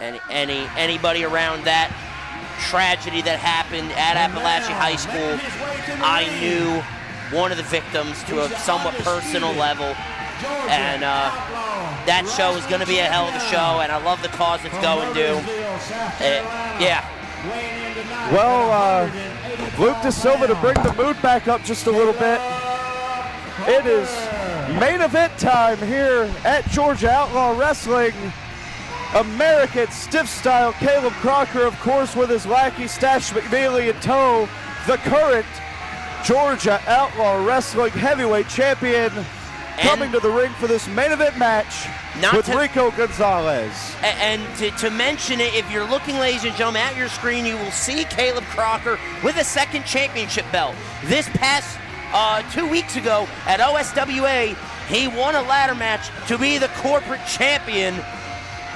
anybody around that tragedy that happened at Appalachian High School. I knew one of the victims to a somewhat personal level, and that show is going to be a hell of a show, and I love the cause it's going to. Yeah. Well, Luke De Silva, to bring the mood back up just a little bit, it is main event time here at Georgia Outlaw Wrestling. American stiff style Caleb Crocker, of course, with his lackey Stash McNeely in tow, the current Georgia Outlaw Wrestling heavyweight champion, coming to the ring for this main event match with Rico Gonzalez. And to mention it, if you're looking, ladies and gentlemen, at your screen, you will see Caleb Crocker with a second championship belt. This past 2 weeks ago at OSWA, he won a ladder match to be the corporate champion.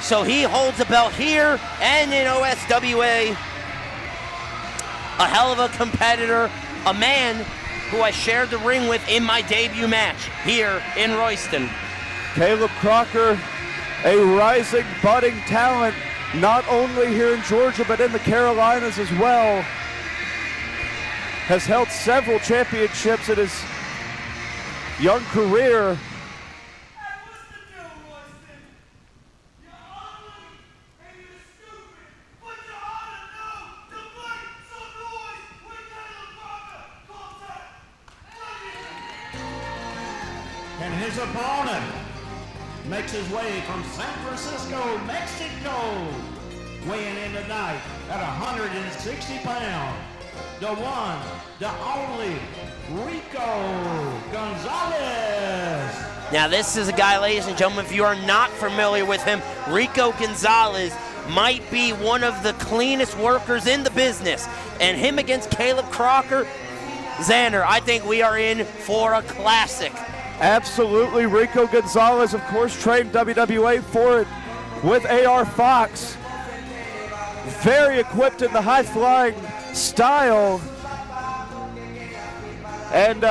So he holds a belt here and in OSWA. A hell of a competitor, a man who I shared the ring with in my debut match here in Royston. Caleb Crocker, a rising, budding talent, not only here in Georgia, but in the Carolinas as well. Has held several championships in his young career. And his opponent makes his way from San Francisco, Mexico, weighing in tonight at 160 pounds, the one, the only, Rico Gonzalez. Now this is a guy, ladies and gentlemen, if you are not familiar with him, Rico Gonzalez might be one of the cleanest workers in the business. And him against Caleb Crocker, Xander, I think we are in for a classic. Absolutely. Rico Gonzalez, of course, trained WWA for it with AR Fox. Very equipped in the high-flying style. And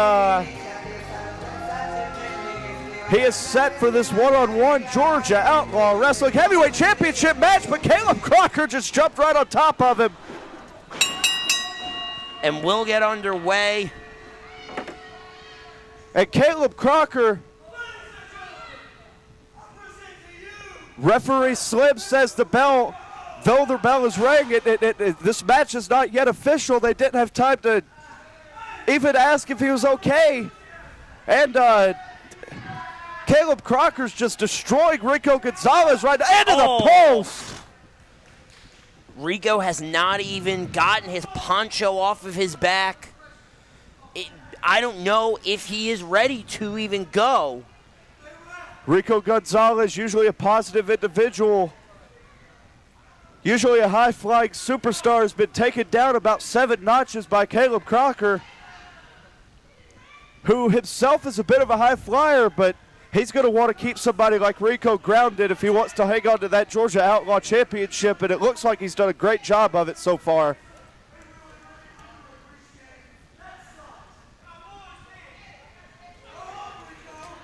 he is set for this one-on-one Georgia Outlaw Wrestling Heavyweight Championship match, but Caleb Crocker just jumped right on top of him. And we'll get underway. And Caleb Crocker, referee Slim says the bell, though the bell is rang, this match is not yet official. They didn't have time to even ask if he was okay. And Caleb Crocker's just destroying Rico Gonzalez right into the post. Rico has not even gotten his poncho off of his back. I don't know if he is ready to even go. Rico Gonzalez, usually a positive individual, usually a high-flying superstar, has been taken down about 7 notches by Caleb Crocker, who himself is a bit of a high flyer, but he's going to want to keep somebody like Rico grounded if he wants to hang on to that Georgia Outlaw Championship, and it looks like he's done a great job of it so far.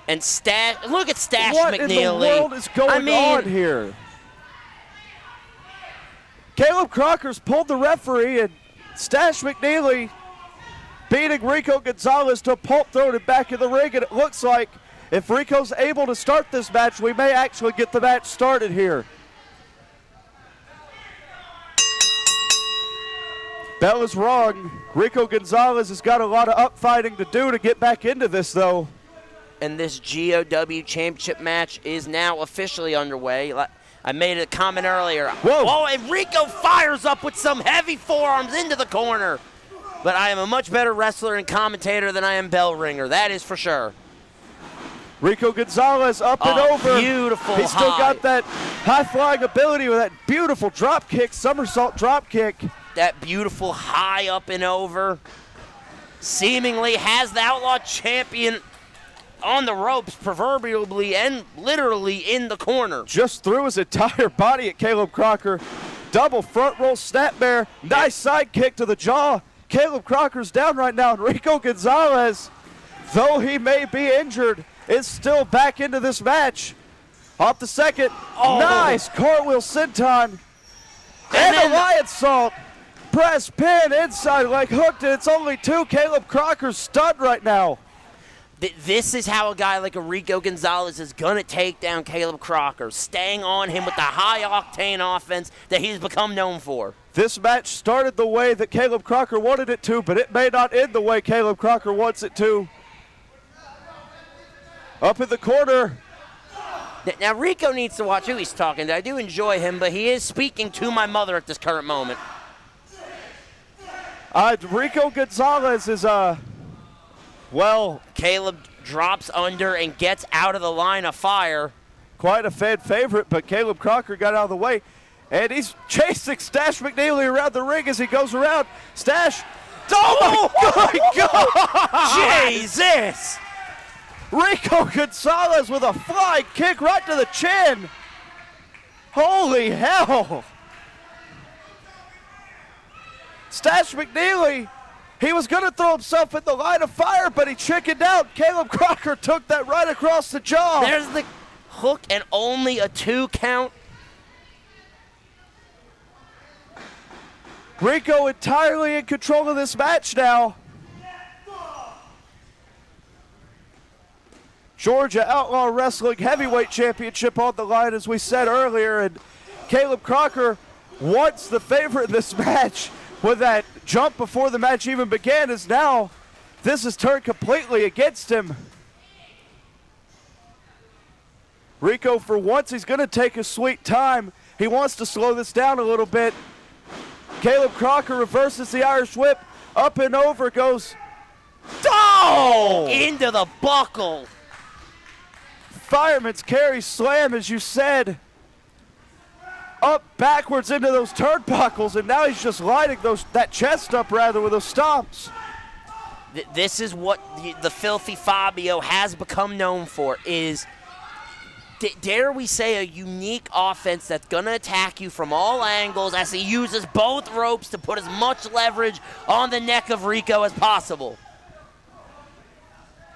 And look at Stash what McNeely. What in the world is going on here? Caleb Crocker's pulled the referee, and Stash McNeely beating Rico Gonzalez to a pulp, throwing him back in the ring, and it looks like if Rico's able to start this match, we may actually get the match started here. Bell is wrong. Rico Gonzalez has got a lot of upfighting to do to get back into this, though. And this GOW championship match is now officially underway. I made a comment earlier. Whoa. Whoa, and Rico fires up with some heavy forearms into the corner. But I am a much better wrestler and commentator than I am bell ringer. That is for sure. Rico Gonzalez up and over. Beautiful He's still got that high-flying ability with that beautiful drop kick, somersault drop kick. That beautiful high up and over. Seemingly has the Outlaw champion on the ropes, proverbially and literally in the corner. Just threw his entire body at Caleb Crocker. Double front roll snap bear. Nice side kick to the jaw. Caleb Crocker's down right now, and Rico Gonzalez, though he may be injured, is still back into this match. Off the second. Oh. Nice cartwheel senton. And then a lion salt. Press pin inside leg hooked, and it's only 2. Caleb Crocker's stunned right now. This is how a guy like a Rico Gonzalez is going to take down Caleb Crocker, staying on him with the high-octane offense that he's become known for. This match started the way that Caleb Crocker wanted it to, but it may not end the way Caleb Crocker wants it to. Up in the corner. Now, Rico needs to watch who he's talking to. I do enjoy him, but he is speaking to my mother at this current moment. Rico Gonzalez is, well, Caleb drops under and gets out of the line of fire. quite a fan favorite, but Caleb Crocker got out of the way. And he's chasing Stash McNeely around the ring as he goes around. Stash, oh my God! Jesus! Rico Gonzalez with a flying kick right to the chin. Holy hell! Stash McNeely, he was going to throw himself in the line of fire, but he chickened out. Caleb Crocker took that right across the jaw. There's the hook and only a 2 count. Rico entirely in control of this match now. Georgia Outlaw Wrestling Heavyweight Championship on the line, as we said earlier, and Caleb Crocker, once the favorite in this match, with that jump before the match even began, is now, this has turned completely against him. Rico, for once, he's going to take his sweet time. He wants to slow this down a little bit. Caleb Crocker reverses the Irish whip. Up and over goes. Oh! Into the buckle. Fireman's carry slam, as you said. Up backwards into those turnbuckles, and now he's just lighting that chest up rather with those stomps. This is what the Filthy Fabio has become known for, is, dare we say, a unique offense that's going to attack you from all angles as he uses both ropes to put as much leverage on the neck of Rico as possible.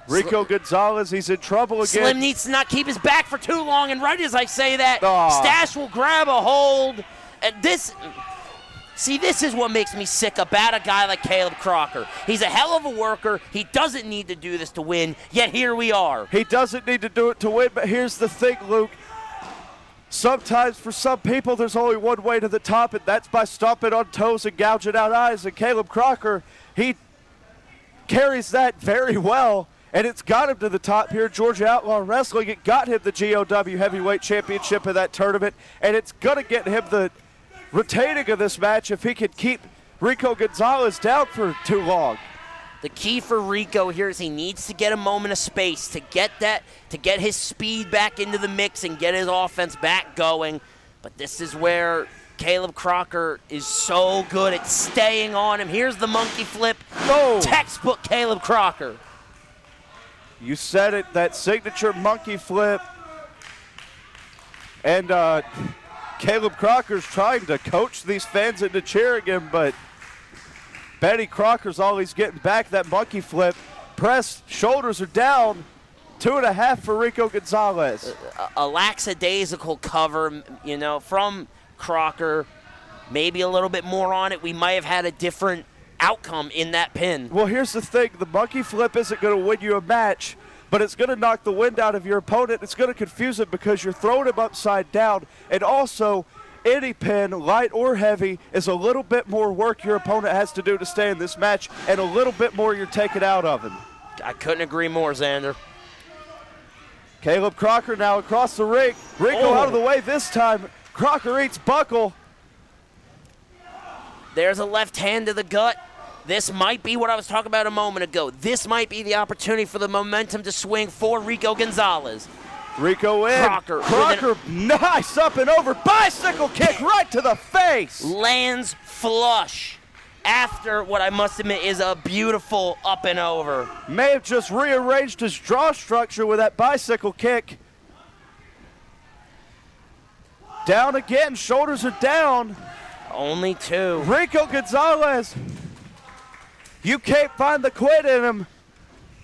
Rico Gonzalez, he's in trouble again. Slim needs to not keep his back for too long, and right as I say that, Aww. Stash will grab a hold. And this is what makes me sick about a guy like Caleb Crocker. He's a hell of a worker. He doesn't need to do this to win, yet here we are. He doesn't need to do it to win, but here's the thing, Luke. Sometimes for some people there's only one way to the top, and that's by stomping on toes and gouging out eyes. And Caleb Crocker, he carries that very well. And it's got him to the top here, Georgia Outlaw Wrestling. It got him the GOW Heavyweight Championship of that tournament, and it's going to get him the retaining of this match if he can keep Rico Gonzalez down for too long. The key for Rico here is he needs to get a moment of space to get his speed back into the mix and get his offense back going. But this is where Caleb Crocker is so good at staying on him. Here's the monkey flip. No. Textbook Caleb Crocker. You said it, that signature monkey flip. And Caleb Crocker's trying to coach these fans into cheering him, but Betty Crocker's all he's getting back. That monkey flip. Press, shoulders are down. 2.5 for Rico Gonzalez. A lackadaisical cover, from Crocker. Maybe a little bit more on it. We might have had a different outcome in that pin. Well, here's the thing. The monkey flip isn't going to win you a match, but it's going to knock the wind out of your opponent. It's going to confuse him because you're throwing him upside down. And also, any pin, light or heavy, is a little bit more work your opponent has to do to stay in this match, and a little bit more you're taking out of him. I couldn't agree more, Xander. Caleb Crocker now across the ring. Rico out of the way this time. Crocker eats buckle. There's a left hand to the gut. This might be what I was talking about a moment ago. This might be the opportunity for the momentum to swing for Rico Gonzalez. Rico in. Crocker, nice up and over. Bicycle kick right to the face. Lands flush after what I must admit is a beautiful up and over. May have just rearranged his jaw structure with that bicycle kick. Down again, shoulders are down. Only 2. Rico Gonzalez, you can't find the quit in him.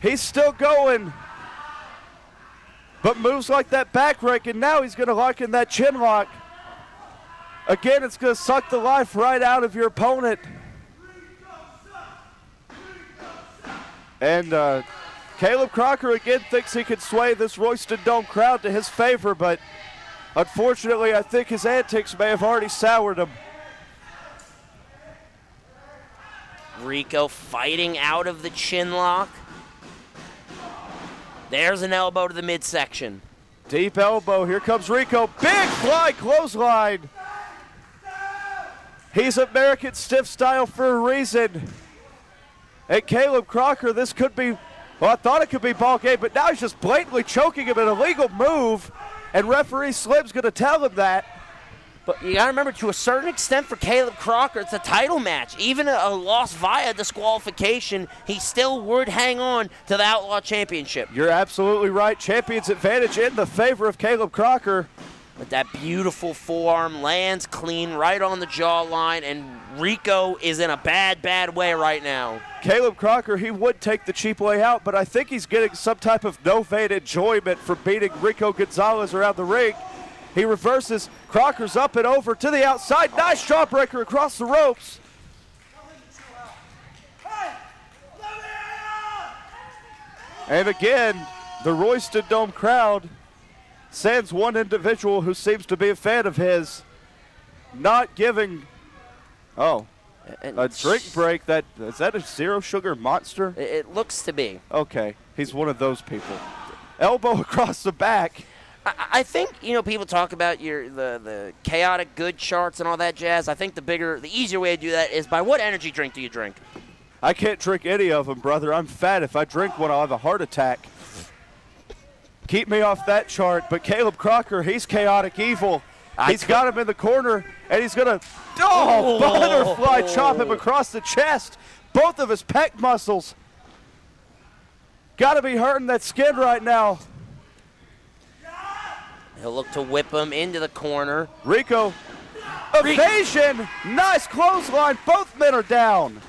He's still going. But moves like that back rake, and now he's going to lock in that chin lock. Again, it's going to suck the life right out of your opponent. And Caleb Crocker again thinks he can sway this Royston Dome crowd to his favor, but unfortunately, I think his antics may have already soured him. Rico fighting out of the chin lock. There's an elbow to the midsection. Deep elbow. Here comes Rico. Big fly clothesline. He's American stiff style for a reason. And Caleb Crocker, this could be, well, I thought it could be ball game, but now he's just blatantly choking him, an illegal move, and referee Slim's going to tell him that. But you got to remember, to a certain extent for Caleb Crocker, it's a title match. Even a loss via disqualification, he still would hang on to the Outlaw Championship. You're absolutely right. Champion's advantage in the favor of Caleb Crocker. But that beautiful forearm lands clean right on the jawline, and Rico is in a bad, bad way right now. Caleb Crocker, he would take the cheap way out, but I think he's getting some type of no-fade enjoyment for beating Rico Gonzalez around the ring. He reverses. Crocker's up and over to the outside. Nice jawbreaker across the ropes. And again, the Royston Dome crowd sends one individual who seems to be a fan of his, not giving, a drink break. Is that a zero sugar monster? It looks to be. Okay, he's one of those people. Elbow across the back. I think, people talk about the chaotic good charts and all that jazz. I think the easier way to do that is by what energy drink do you drink? I can't drink any of them, brother. I'm fat. If I drink one, I'll have a heart attack. Keep me off that chart. But Caleb Crocker, he's chaotic evil. He's got him in the corner, and he's going to, butterfly chop him across the chest. Both of his pec muscles. Got to be hurting that skin right now. He'll look to whip him into the corner. Rico, evasion, nice clothesline. Both men are down.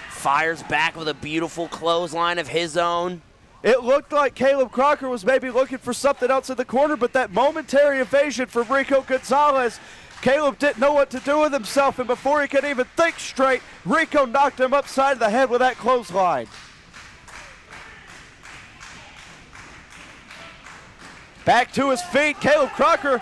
Fires back with a beautiful clothesline of his own. It looked like Caleb Crocker was maybe looking for something else in the corner, but that momentary evasion from Rico Gonzalez, Caleb didn't know what to do with himself, and before he could even think straight, Rico knocked him upside the head with that clothesline. Back to his feet, Caleb Crocker,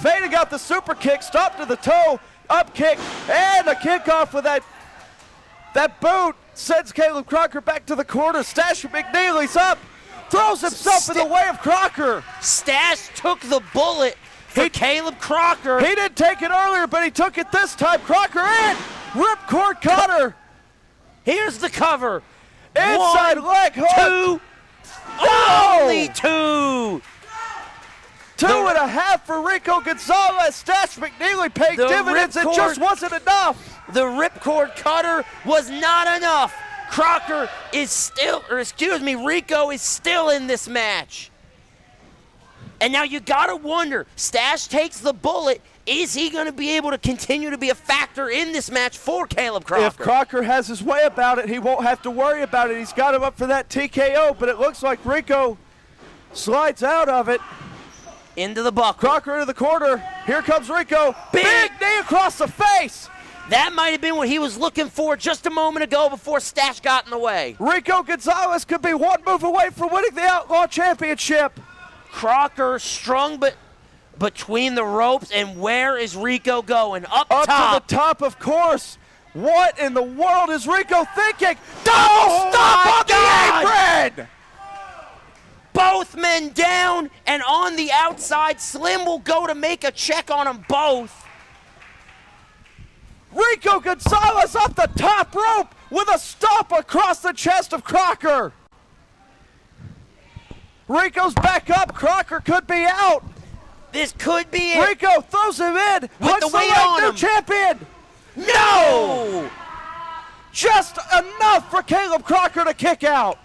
fading out the super kick, stop to the toe, up kick, and a kickoff with that boot. Sends Caleb Crocker back to the corner. Stash McNeely's up, throws himself in the way of Crocker. Stash took the bullet for Caleb Crocker. He didn't take it earlier, but he took it this time. Crocker in, ripcord cutter. Here's the cover. Inside leg hook. Only two. 2.5 for Rico Gonzalez. Stash McNeely paid dividends. It just wasn't enough. The ripcord cutter was not enough. Rico is still in this match. And now you gotta wonder, Stash takes the bullet. Is he gonna be able to continue to be a factor in this match for Caleb Crocker? If Crocker has his way about it, he won't have to worry about it. He's got him up for that TKO, but it looks like Rico slides out of it. Into the buckle. Crocker into the corner. Here comes Rico. Big knee across the face. That might have been what he was looking for just a moment ago before Stash got in the way. Rico Gonzalez could be one move away from winning the Outlaw Championship. Crocker strung between the ropes, and where is Rico going? Up top. Up to the top, of course. What in the world is Rico thinking? Double stop on the apron! Both men down, and on the outside, Slim will go to make a check on them both. Rico Gonzalez off the top rope with a stomp across the chest of Crocker. Rico's back up. Crocker could be out. This could be it. Rico throws him in. With the weight on him. Champion. No! Just enough for Caleb Crocker to kick out.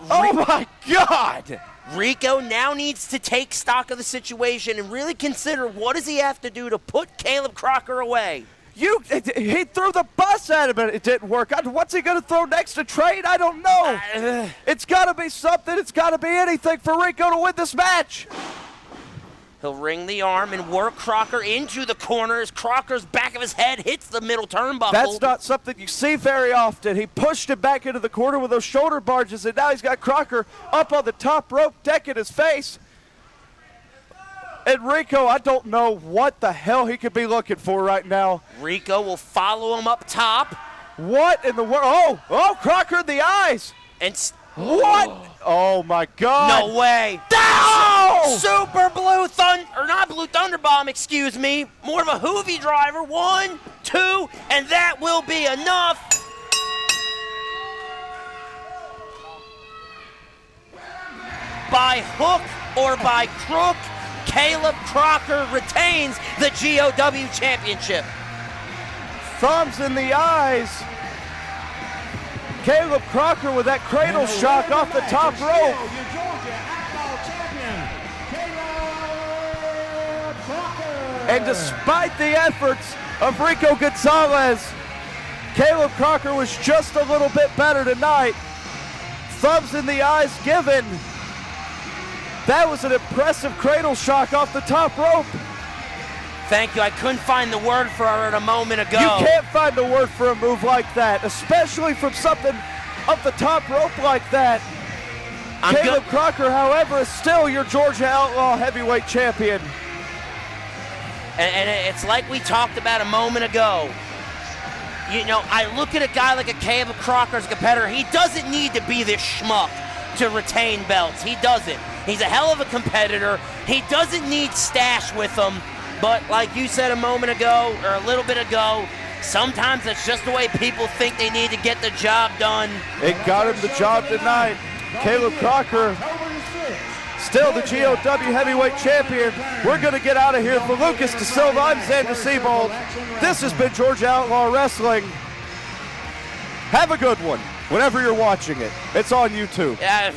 Oh my God! Rico now needs to take stock of the situation and really consider what does he have to do to put Caleb Crocker away. He threw the bus at him and it didn't work. What's he going to throw next to trade? I don't know. It's got to be something. It's got to be anything for Rico to win this match. He'll ring the arm and work Crocker into the corner as Crocker's back of his head hits the middle turnbuckle. That's not something you see very often. He pushed him back into the corner with those shoulder barges, and now he's got Crocker up on the top rope, decking his face. And Rico, I don't know what the hell he could be looking for right now. Rico will follow him up top. What in the world? Oh, Crocker in the eyes. And what? Oh, my God. No way. No! Super Blue Thunder, or not Blue Thunder Bomb, excuse me. More of a Hoovy driver. 1, 2, and that will be enough. By hook or by crook, Caleb Crocker retains the GOW championship. Thumbs in the eyes. Caleb Crocker with that cradle shock off the top rope. Your Georgia Outlaw champion, Caleb Crocker. And despite the efforts of Rico Gonzalez, Caleb Crocker was just a little bit better tonight. Thumbs in the eyes given. That was an impressive cradle shock off the top rope. Thank you. I couldn't find the word for it a moment ago. You can't find a word for a move like that, especially from something up the top rope like that. Caleb Crocker, however, is still your Georgia Outlaw heavyweight champion. And it's like we talked about a moment ago. You know, I look at a guy like a Caleb Crocker as a competitor. He doesn't need to be this schmuck to retain belts. He doesn't. He's a hell of a competitor. He doesn't need stash with him. But like you said a moment ago, or a little bit ago, sometimes it's just the way people think they need to get the job done. It got him the job tonight. Caleb Crocker, still the GOW heavyweight champion. We're going to get out of here. For Lucas De Silva, I'm Xander Seabold. This has been Georgia Outlaw Wrestling. Have a good one whenever you're watching it. It's on YouTube. Yeah.